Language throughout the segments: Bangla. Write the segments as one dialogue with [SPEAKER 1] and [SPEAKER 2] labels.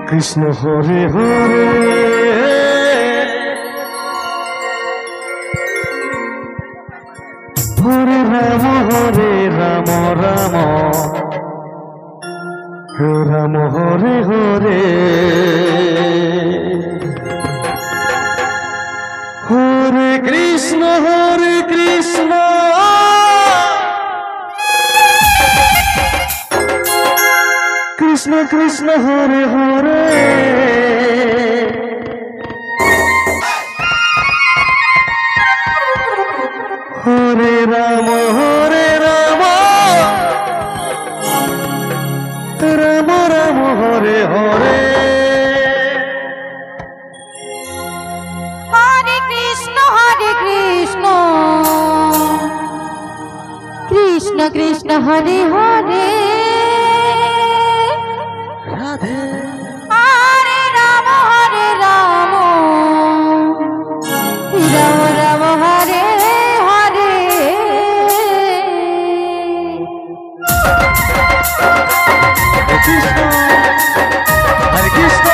[SPEAKER 1] কৃষ্ণ হরে হরে হরে রাম রাম রাম হরে হরে হরে কৃষ্ণ কৃষ্ণ কৃষ্ণ হরে হরে হরে রাম রাম রাম হরে হরে
[SPEAKER 2] হরে কৃষ্ণ কৃষ্ণ কৃষ্ণ হরে হরে
[SPEAKER 1] রাধে
[SPEAKER 2] হরে রাম রাম রাম হরে হরে
[SPEAKER 1] কৃষ্ণ হরে কৃষ্ণ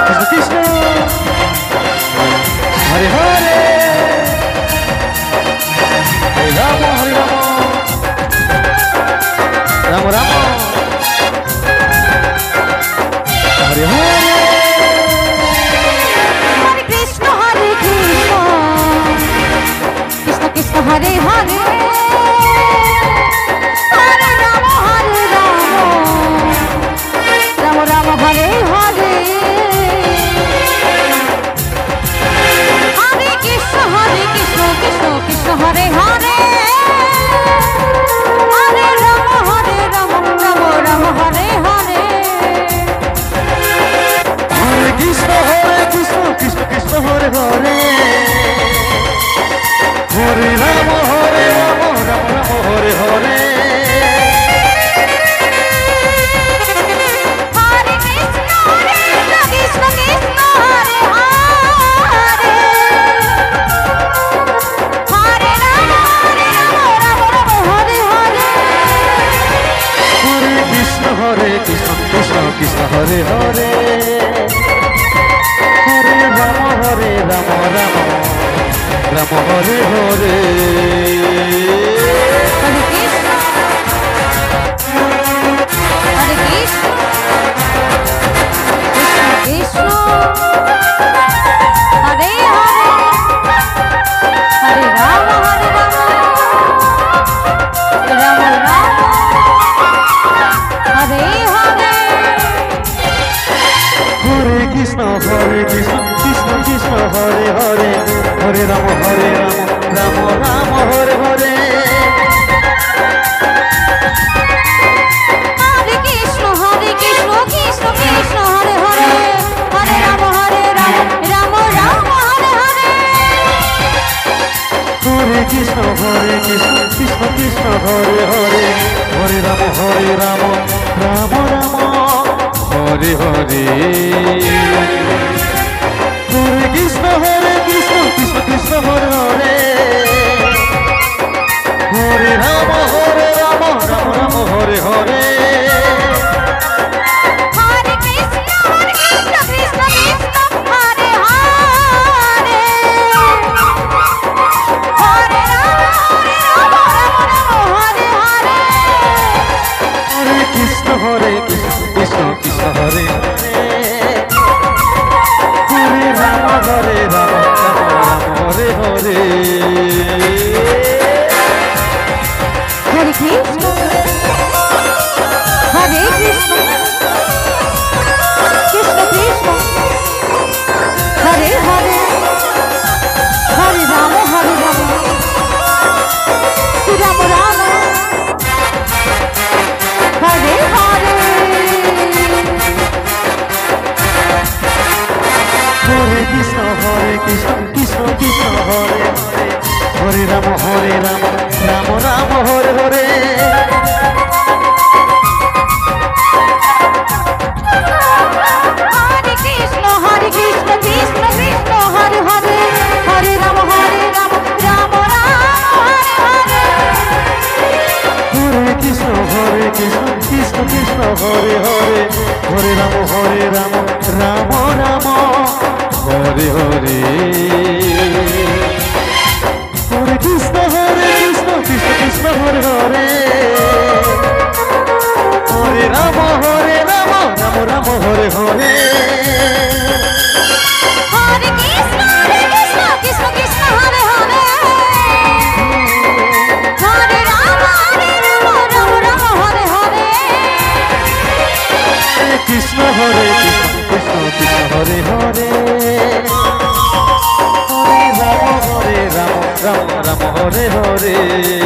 [SPEAKER 1] কৃষ্ণ কৃষ্ণ হরে হরে হরে রাম রাম রাম হরে হরে
[SPEAKER 2] হরে কৃষ্ণ কৃষ্ণ কৃষ্ণ হরে হরে হরে রাম রাম রাম হরে হরে হরে কৃষ্ণ কৃষ্ণ কৃষ্ণ হরে হরে হরে রাম রাম রাম হরে হরে
[SPEAKER 1] হরে কৃষ্ণ কৃষ্ণ কৃষ্ণ হরে হরে হরে রাম রাম রাম হরে হরে
[SPEAKER 2] হরে কৃষ্ণ কৃষ্ণ কৃষ্ণ হরে হরে হরে রাম রাম হরে হরে
[SPEAKER 1] হরে কৃষ্ণ কৃষ্ণ কৃষ্ণ হরে হরে হরে রাম রাম রাম হরে হরে
[SPEAKER 2] হরে কৃষ্ণ কৃষ্ণ হরে হরে হরে রাম রাম রাম হরে হরে
[SPEAKER 1] হরে কৃষ্ণ কৃষ্ণ কৃষ্ণ হরে হরে হরে রাম রাম রাম হরে হরে
[SPEAKER 2] হরে কৃষ্ণ কৃষ্ণ কৃষ্ণ হরে হরে হরে রাম রাম রাম হরে হরে
[SPEAKER 1] হরে কৃষ্ণ কৃষ্ণ কৃষ্ণ হরে হরে হরে রাম রাম রাম হরে হরে হরে কৃষ্ণ কৃষ্ণ কৃষ্ণ হরে হরে হরে রাম রাম রাম হরে হরে
[SPEAKER 2] হরে কৃষ্ণ কৃষ্ণ কৃষ্ণ হরে হরে হরে রাম হরে হরে
[SPEAKER 1] হরে কৃষ্ণ কৃষ্ণ কৃষ্ণ হরে হরে রাম রাম হরে হরে
[SPEAKER 2] হরে কৃষ্ণ হরে কৃষ্ণ কৃষ্ণ কৃষ্ণ হরে হরে হরে রাম রাম রাম হরে হরে
[SPEAKER 1] হরে কৃষ্ণ কৃষ্ণ কৃষ্ণ হরে হরে রাম রাম রাম হরে হরে
[SPEAKER 2] হরে কৃষ্ণ কৃষ্ণ কৃষ্ণ হরে হরে হরে রাম রাম রাম হরে হরে
[SPEAKER 1] হরে কৃষ্ণ কৃষ্ণ কৃষ্ণ হরে হরে হরে রাম রাম রাম হরে হরে হরে কৃষ্ণ কৃষ্ণ কৃষ্ণ হরে হরে হরে রাম রাম রাম হরে হরে
[SPEAKER 2] হরে কৃষ্ণ কৃষ্ণ কৃষ্ণ হরে হরে হরে রাম রাম রাম হরে হরে
[SPEAKER 1] কৃষ্ণ হরে কৃষ্ণ কৃষ্ণ হরে হরে হরে রাম রাম রাম হরে হরে